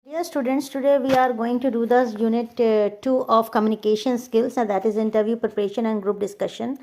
Dear students, today we are going to do the unit 2 of communication skills, and that is interview preparation and group discussion.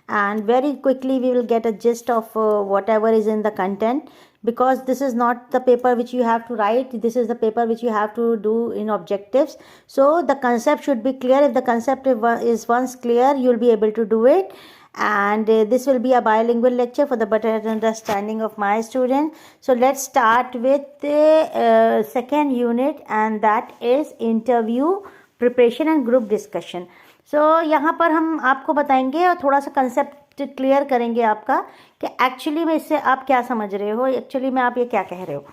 And very quickly we will get a gist of whatever is in the content, because this is not the paper which you have to write, this is the paper which you have to do in objectives. So the concept should be clear. If the concept is once clear, you will be able to do it. And this will be a bilingual lecture for the better understanding of my student. So let's start with the second unit, and that is interview preparation and group discussion. So यहाँ पर हम आपको बताएंगे और थोड़ा सा concept clear करेंगे आपका कि एक्चुअली में इससे आप क्या समझ रहे हो, एक्चुअली में आप ये क्या कह रहे हो.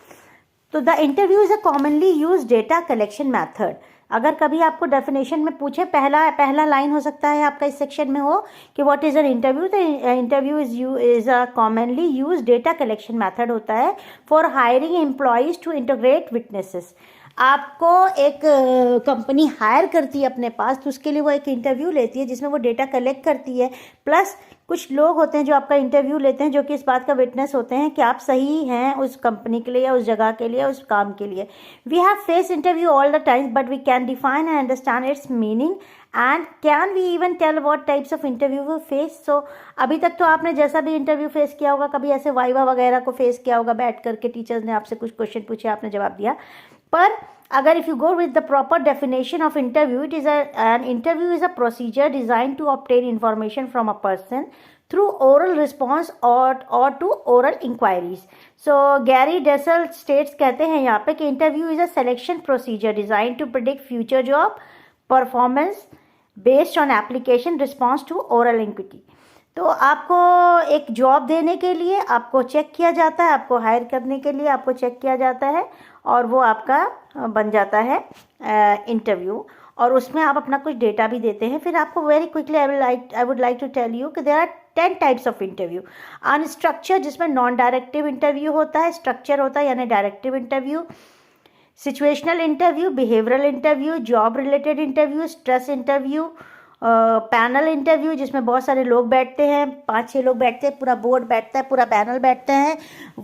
तो the interview is a commonly use data collection method. अगर कभी आपको डेफिनेशन में पूछे, पहला लाइन हो सकता है आपका इस सेक्शन में हो कि what is an interview. The interview is a commonly use data collection method होता है for hiring employees to integrate witnesses. आपको एक कंपनी हायर करती है अपने पास, तो उसके लिए वो एक इंटरव्यू लेती है जिसमें वो डेटा कलेक्ट करती है. प्लस कुछ लोग होते हैं जो आपका इंटरव्यू लेते हैं, जो कि इस बात का विटनेस होते हैं कि आप सही हैं उस कंपनी के लिए या उस जगह के लिए, उस काम के लिए. We have face interview all the times, but we can define and understand its meaning. And can we even tell what types of interview we face. So अभी तक तो आपने जैसा भी इंटरव्यू फेस किया होगा, कभी ऐसे वाइवा वगैरह को फेस किया होगा, बैठ करके टीचर्स ने आपसे कुछ क्वेश्चन पूछे, आपने जवाब दिया. पर अगर if you go with the proper definition of interview, it is an interview is a procedure design to obtain information from a person through oral response or to oral inquiries. So Gary Dessel states, कहते हैं यहाँ पे कि interview is a selection procedure designed to predict future job performance based on application response to oral inquiry. तो आपको एक job देने के लिए आपको चेक किया जाता है, आपको हायर करने के लिए आपको चेक किया जाता है, और वो आपका बन जाता है इंटरव्यू, और उसमें आप अपना कुछ डेटा भी देते हैं. फिर आपको very quickly I would like to tell you कि there are 10 types of interview. Unstructure, जिसमें नॉन डायरेक्टिव इंटरव्यू होता है, स्ट्रक्चर होता है यानी directive interview, situational interview, behavioural interview, job related interview, stress interview, panel interview जिसमें बहुत सारे लोग बैठते हैं, 5-6 लोग बैठते हैं, पूरा बोर्ड बैठता है, पूरा पैनल बैठते हैं,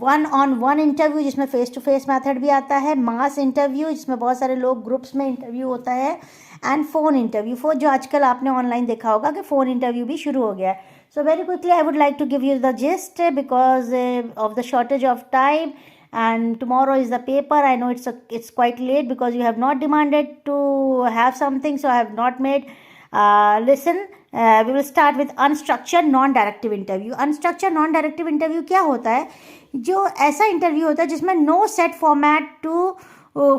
1-on-1 इंटरव्यू जिसमें फेस टू फेस मेथड भी आता है, मास इंटरव्यू जिसमें बहुत सारे लोग ग्रुप्स में इंटरव्यू होता है, एंड फ़ोन इंटरव्यू, जो आजकल आपने ऑनलाइन देखा होगा कि फ़ोन इंटरव्यू भी शुरू हो गया है. So very quickly I would like to give you the gist because of the shortage of time, and tomorrow is the paper. I know it's quite late because you have not demanded to have something, so I have not made. Listen, we will start with unstructured non-directive interview. Unstructured non-directive interview क्या होता है? जो ऐसा interview होता है जिसमें no set format to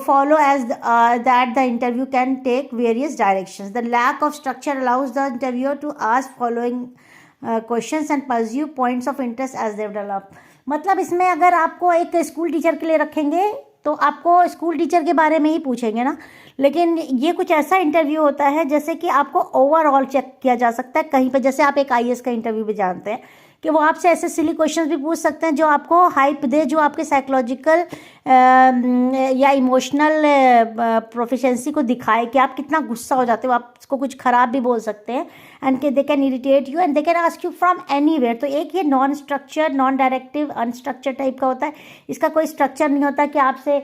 follow as that the interview can take various directions. The lack of structure allows the interviewer to ask following questions and pursue points of interest as they develop. मतलब इसमें अगर आपको एक school teacher के लिए रखेंगे तो आपको स्कूल टीचर के बारे में ही पूछेंगे ना, लेकिन ये कुछ ऐसा इंटरव्यू होता है जैसे कि आपको ओवरऑल चेक किया जा सकता है कहीं पर. जैसे आप एक आईएएस का इंटरव्यू भी जानते हैं कि वो आपसे ऐसे सिली क्वेश्चंस भी पूछ सकते हैं जो आपको हाइप दे, जो आपके साइकोलॉजिकल या इमोशनल प्रोफिशेंसी को दिखाए कि आप कितना गुस्सा हो जाते हो. आप इसको कुछ ख़राब भी बोल सकते हैं, एंड कि they can irritate you and they can ask you from anywhere. तो एक ये non structure, non directive, unstructured type का होता है. इसका कोई स्ट्रक्चर नहीं होता कि आपसे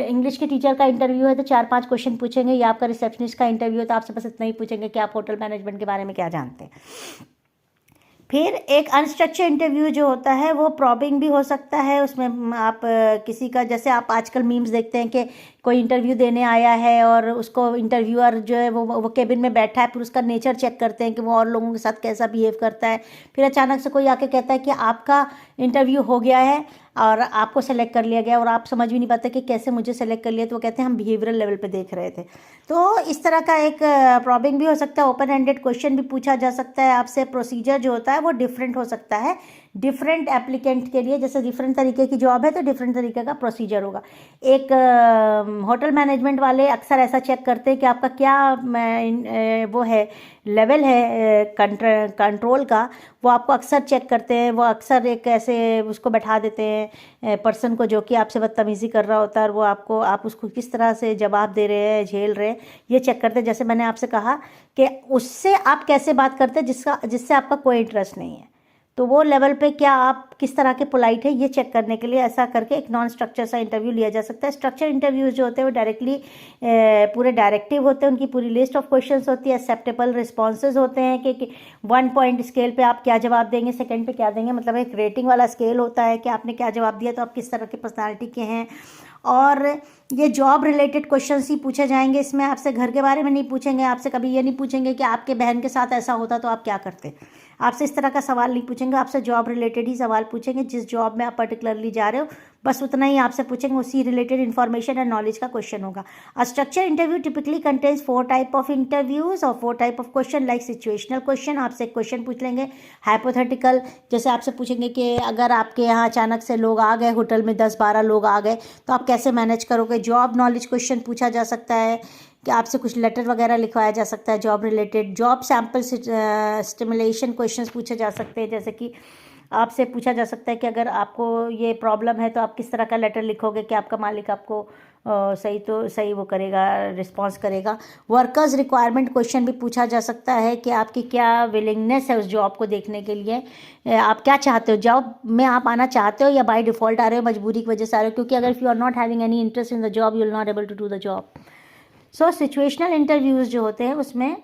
इंग्लिश के टीचर का इंटरव्यू है तो 4-5 क्वेश्चन पूछेंगे, या आपका रिसेप्शनिस्ट का इंटरव्यू है तो आपसे बस इतना ही पूछेंगे कि आप होटल मैनेजमेंट के बारे में क्या जानते हैं. फिर एक अनस्ट्रक्चर इंटरव्यू जो होता है वो प्रॉबिंग भी हो सकता है. उसमें आप किसी का, जैसे आप आजकल मीम्स देखते हैं कि कोई इंटरव्यू देने आया है और उसको इंटरव्यूअर जो है वो केबिन में बैठा है, फिर उसका नेचर चेक करते हैं कि वो और लोगों के साथ कैसा बिहेव करता है. फिर अचानक से कोई आके कहता है कि आपका इंटरव्यू हो गया है और आपको सेलेक्ट कर लिया गया, और आप समझ भी नहीं पाते कि कैसे मुझे सेलेक्ट कर लिया. तो वो कहते हैं हम बिहेवियरल लेवल पे देख रहे थे. तो इस तरह का एक प्रॉबिंग भी हो सकता है. ओपन एंडेड क्वेश्चन भी पूछा जा सकता है आपसे. प्रोसीजर जो होता है वो डिफरेंट हो सकता है डिफरेंट एप्लीकेंट के लिए. जैसे डिफरेंट तरीके की जॉब है तो डिफरेंट तरीके का प्रोसीजर होगा. एक होटल मैनेजमेंट वाले अक्सर ऐसा चेक करते हैं कि आपका क्या वो है, लेवल है कंट्रोल का, वो आपको अक्सर चेक करते हैं. वो अक्सर एक ऐसे उसको बैठा देते हैं पर्सन को जो कि आपसे बदतमीज़ी कर रहा होता है, और वो आप उसको किस तरह से जवाब दे रहे हैं, झेल रहे हैं, ये चेक करते हैं. जैसे मैंने आपसे कहा कि उससे आप कैसे बात करते हैं जिससे आपका कोई इंटरेस्ट नहीं है. तो वो लेवल पे क्या आप किस तरह के पोलाइट है ये चेक करने के लिए ऐसा करके एक नॉन स्ट्रक्चर सा इंटरव्यू लिया जा सकता है। स्ट्रक्चर इंटरव्यूज जो होते हैं वो डायरेक्टली पूरे डायरेक्टिव होते हैं, उनकी पूरी लिस्ट ऑफ क्वेश्चंस होती है, एक्सेप्टेबल रिस्पॉन्सेज होते हैं कि 1 पॉइंट स्केल पे आप क्या जवाब देंगे, सेकंड पे क्या देंगे, मतलब एक रेटिंग वाला स्केल होता है कि आपने क्या जवाब दिया तो आप किस तरह के पर्सनालिटी के हैं। और ये जॉब रिलेटेड क्वेश्चंस ही पूछे जाएंगे, इसमें आपसे घर के बारे में नहीं पूछेंगे, आपसे कभी ये नहीं पूछेंगे कि आपके बहन के साथ ऐसा होता तो आप क्या करते, आपसे इस तरह का सवाल नहीं पूछेंगे, आपसे जॉब रिलेटेड ही सवाल पूछेंगे। जिस जॉब में आप पर्टिकुलरली जा रहे हो बस उतना ही आपसे पूछेंगे, उसी रिलेटेड इन्फॉर्मेशन एंड नॉलेज का क्वेश्चन होगा। A structure interview typically contains 4 type of interviews और 4 type of question, like situational question, आपसे क्वेश्चन पूछ लेंगे। हाइपोथेटिकल, जैसे आपसे पूछेंगे कि अगर आपके यहाँ अचानक से लोग आ गए, होटल में 10-12 लोग आ गए तो आप कैसे मैनेज करोगे। जॉब नॉलेज क्वेश्चन पूछा जा सकता है कि आपसे कुछ लेटर वगैरह लिखवाया जा सकता है job related. Job sample stimulation questions पूछे जा सकते हैं, जैसे कि आपसे पूछा जा सकता है कि अगर आपको ये प्रॉब्लम है तो आप किस तरह का लेटर लिखोगे कि आपका मालिक आपको सही वो करेगा, रिस्पॉन्स करेगा। वर्कर्स रिक्वायरमेंट क्वेश्चन भी पूछा जा सकता है कि आपकी क्या विलिंगनेस है उस जॉब को देखने के लिए, आप क्या चाहते हो, जॉब में आप आना चाहते हो या बाय डिफ़ॉल्ट आ रहे हो, मजबूरी की वजह से आ रहे हो, क्योंकि अगर if you are not having any interest in the job you will not able to do the job. So situational interviews जो होते हैं उसमें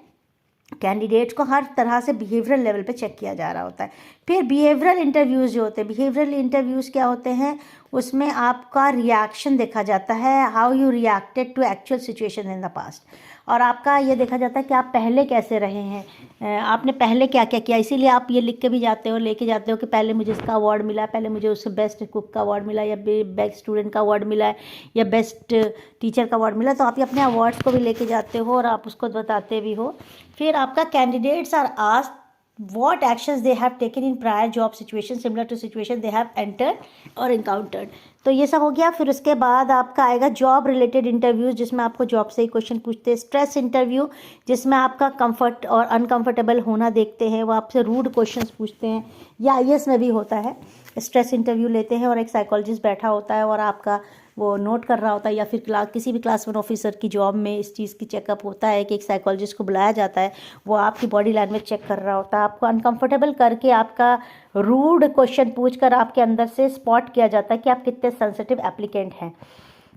कैंडिडेट्स को हर तरह से बिहेवियरल लेवल पे चेक किया जा रहा होता है। फिर बिहेवियरल इंटरव्यूज़ जो होते हैं, बिहेवियरल इंटरव्यूज़ क्या होते हैं, उसमें आपका रिएक्शन देखा जाता है, how you reacted to actual situation in the past, और आपका ये देखा जाता है कि आप पहले कैसे रहे हैं, आपने पहले क्या क्या किया। इसीलिए आप ये लिख के भी जाते हो, लेके जाते हो कि पहले मुझे इसका अवार्ड मिला, पहले मुझे उससे बेस्ट कुक का अवार्ड मिला, या बेस्ट स्टूडेंट का अवार्ड मिला है, या बेस्ट टीचर का अवार्ड मिला, तो आप ये अपने अवार्ड्स को भी लेके जाते हो और आप उसको बताते भी हो। फिर आपका candidates are asked what actions they have taken in prior job situation similar to situation they have entered or encountered। तो ये सब हो गया। फिर उसके बाद आपका आएगा जॉब रिलेटेड इंटरव्यूज, जिसमें आपको जॉब से ही क्वेश्चन पूछते हैं। स्ट्रेस इंटरव्यू, जिसमें आपका कंफर्ट और अनकंफर्टेबल होना देखते हैं, वो आपसे रूड क्वेश्चंस पूछते हैं, या आईएएस में भी होता है। स्ट्रेस इंटरव्यू लेते हैं और एक साइकोलॉजिस्ट बैठा होता है और आपका वो नोट कर रहा होता है, या फिर किसी भी क्लास 1 ऑफिसर की जॉब में इस चीज़ की चेकअप होता है कि एक साइकोलॉजिस्ट को बुलाया जाता है, वो आपकी बॉडी लैंग्वेज चेक कर रहा होता है, आपको अनकंफर्टेबल करके आपका रूड क्वेश्चन पूछकर आपके अंदर से स्पॉट किया जाता है कि आप कितने सेंसिटिव एप्लीकेंट हैं।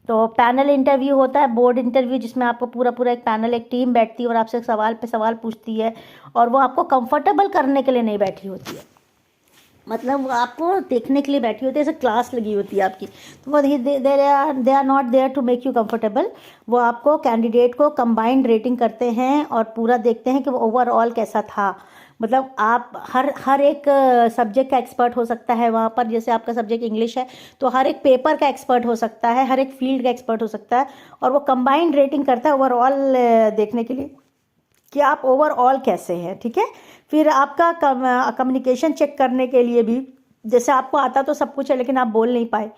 तो पैनल इंटरव्यू होता है, बोर्ड इंटरव्यू, जिसमें आपको पूरा एक पैनल, एक टीम बैठती है और आपसे सवाल पे सवाल पूछती है, और वो आपको कंफर्टेबल करने के लिए नहीं बैठी होती है, मतलब आपको देखने के लिए बैठी होती है, जैसे क्लास लगी होती है आपकी, तो वो they are not there to make you comfortable. वो आपको कैंडिडेट को कंबाइंड रेटिंग करते हैं और पूरा देखते हैं कि वो ओवरऑल कैसा था। मतलब आप हर एक सब्जेक्ट का एक्सपर्ट हो सकता है वहाँ पर, जैसे आपका सब्जेक्ट इंग्लिश है तो हर एक पेपर का एक्सपर्ट हो सकता है, हर एक फील्ड का एक्सपर्ट हो सकता है, और वो कंबाइंड रेटिंग करता है ओवरऑल देखने के लिए कि आप ओवरऑल कैसे हैं, ठीक है। फिर आपका कम्युनिकेशन चेक करने के लिए भी, जैसे आपको आता तो सब कुछ है लेकिन आप बोल नहीं पाए,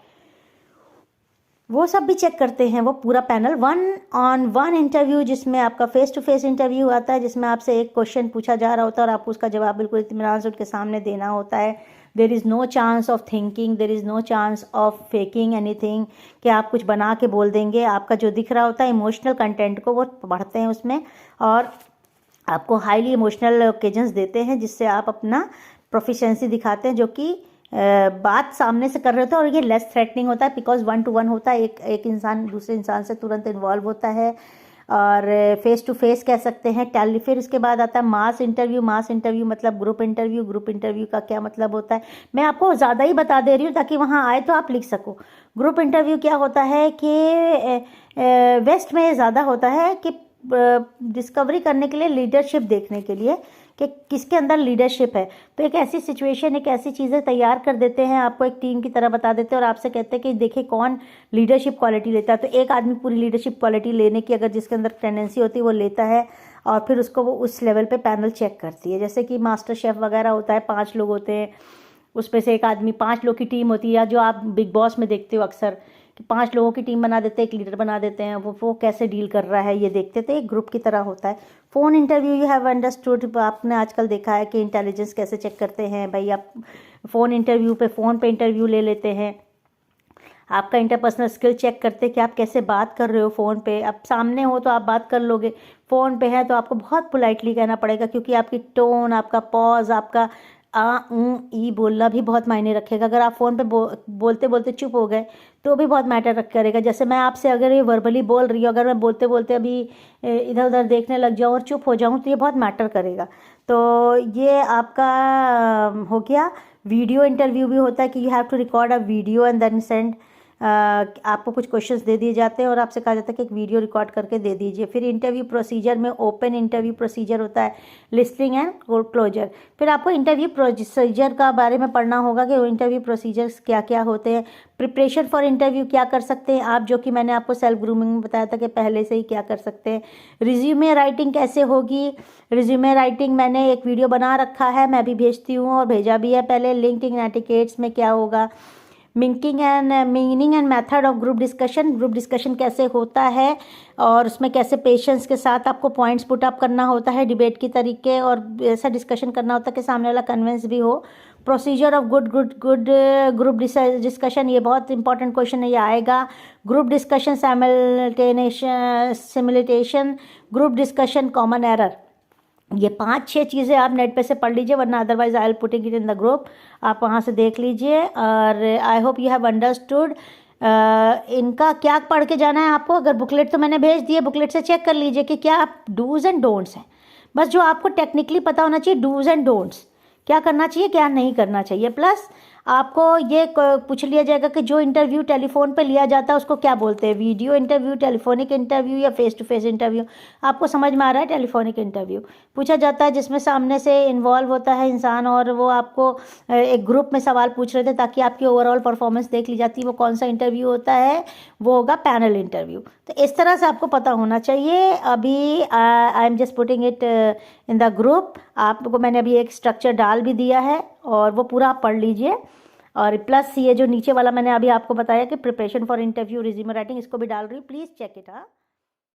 वो सब भी चेक करते हैं वो पूरा पैनल। 1-on-1 इंटरव्यू, जिसमें आपका फेस टू फेस इंटरव्यू आता है, जिसमें आपसे एक क्वेश्चन पूछा जा रहा होता है और आपको उसका जवाब बिल्कुल इत्मीनान से उनके सामने देना होता है। There is no chance of thinking, there is no chance of faking anything कि आप कुछ बना के बोल देंगे। आपका जो दिख रहा होता है इमोशनल कंटेंट को वो पढ़ते हैं उसमें, और आपको हाईली इमोशनल ओकेजन्स देते हैं जिससे आप अपना प्रोफिशिएंसी दिखाते हैं, जो कि बात सामने से कर रहे होते हैं, और ये लेस थ्रेटनिंग होता है बिकॉज 1-to-1 होता है, एक इंसान दूसरे इंसान से तुरंत इन्वॉल्व होता है, और फेस टू फेस कह सकते हैं। फिर उसके बाद आता है मास इंटरव्यू। मास इंटरव्यू मतलब ग्रुप इंटरव्यू। ग्रुप इंटरव्यू का क्या मतलब होता है, मैं आपको ज़्यादा ही बता दे रही हूँ ताकि वहाँ आए तो आप लिख सको। ग्रुप इंटरव्यू क्या होता है कि वेस्ट में ज़्यादा होता है कि डिस्कवरी करने के लिए, लीडरशिप देखने के लिए कि किसके अंदर लीडरशिप है। तो एक ऐसी सिचुएशन, एक ऐसी चीज़ें तैयार कर देते हैं, आपको एक टीम की तरह बता देते हैं और आपसे कहते हैं कि देखिए कौन लीडरशिप क्वालिटी लेता है। तो एक आदमी पूरी लीडरशिप क्वालिटी लेने की अगर जिसके अंदर टेंडेंसी होती है वो लेता है, और फिर उसको वो उस लेवल पे पैनल चेक करती है। जैसे कि मास्टर शेफ़ वगैरह होता है, 5 लोग होते हैं, उसमें से एक आदमी, 5 लोग की टीम होती है, या जो आप बिग बॉस में देखते हो अक्सर कि 5 लोगों की टीम बना देते हैं, एक लीडर बना देते हैं, वो कैसे डील कर रहा है ये देखते थे, एक ग्रुप की तरह होता है। Phone interview, you have understood, आपने आजकल देखा है कि इंटेलिजेंस कैसे चेक करते हैं भाई। आप फ़ोन इंटरव्यू पे फ़ोन पे इंटरव्यू ले लेते हैं, आपका इंटरपर्सनल स्किल चेक करते हैं कि आप कैसे बात कर रहे हो फ़ोन पे। आप सामने हो तो आप बात कर लोगे, फ़ोन पे है तो आपको बहुत पोलाइटली कहना पड़ेगा, क्योंकि आपकी टोन, आपका पॉज, आपका ई बोलना भी बहुत मायने रखेगा। अगर आप फ़ोन पे बोलते बोलते चुप हो गए तो भी बहुत मैटर करेगा। जैसे मैं आपसे अगर ये वर्बली बोल रही हूँ, अगर मैं बोलते बोलते अभी इधर उधर देखने लग जाऊँ और चुप हो जाऊँ तो ये बहुत मैटर करेगा। तो ये आपका हो गया। वीडियो इंटरव्यू भी होता है कि you have to record a video and then send. आपको कुछ क्वेश्चंस दे दिए जाते हैं और आपसे कहा जाता है कि एक वीडियो रिकॉर्ड करके दे दीजिए। फिर इंटरव्यू प्रोसीजर में ओपन इंटरव्यू प्रोसीजर होता है, लिस्टिंग एंड क्लोजर। फिर आपको इंटरव्यू प्रोसीजर का बारे में पढ़ना होगा कि इंटरव्यू प्रोसीजर्स क्या क्या होते हैं। प्रिपरेशन फॉर इंटरव्यू क्या कर सकते हैं आप, जो कि मैंने आपको सेल्फ ग्रूमिंग में बताया था कि पहले से ही क्या कर सकते हैं। रिज्यूमे राइटिंग कैसे होगी, रिज्यूमे राइटिंग मैंने एक वीडियो बना रखा है, मैं भी भेजती हूँ और भेजा भी है पहले। लिंक्डइन एटिकेट्स में क्या होगा, meaning and method of group discussion कैसे होता है और उसमें कैसे पेशेंस के साथ आपको पॉइंट्स पुट अप करना होता है डिबेट की तरीके, और ऐसा डिस्कशन करना होता है कि सामने वाला कन्विंस भी हो। Procedure of good group discussion, ये बहुत इंपॉर्टेंट क्वेश्चन है, ये आएगा। Group discussion simulation, group discussion, common error. ये 5-6 चीज़ें आप नेट पे से पढ़ लीजिए, वरना otherwise I will putting it in the group, आप वहाँ से देख लीजिए। और I hope you have understood. इनका क्या पढ़ के जाना है आपको, अगर बुकलेट तो मैंने भेज दिए, बुकलेट से चेक कर लीजिए कि क्या डूज़ एंड डोंट्स हैं। बस जो आपको टेक्निकली पता होना चाहिए, डूज़ एंड डोंट्स, क्या करना चाहिए क्या नहीं करना चाहिए। प्लस आपको ये पूछ लिया जाएगा कि जो इंटरव्यू टेलीफोन पे लिया जाता है उसको क्या बोलते हैं, वीडियो इंटरव्यू, टेलीफोनिक इंटरव्यू या फेस टू फेस इंटरव्यू। आपको समझ में आ रहा है, टेलीफोनिक इंटरव्यू पूछा जाता है जिसमें सामने से इन्वॉल्व होता है इंसान और वो आपको एक ग्रुप में सवाल पूछ रहे थे ताकि आपकी ओवरऑल परफॉर्मेंस देख ली जाती है। वो कौन सा इंटरव्यू होता है, वो होगा पैनल इंटरव्यू। तो इस तरह से आपको पता होना चाहिए। अभी I am just putting it in the group. आपको मैंने अभी एक स्ट्रक्चर डाल भी दिया है और वो पूरा आप पढ़ लीजिए। और प्लस ये जो नीचे वाला मैंने अभी आपको बताया कि preparation for interview, resume writing, इसको भी डाल रही हूँ, प्लीज़ चेक इट। हाँ।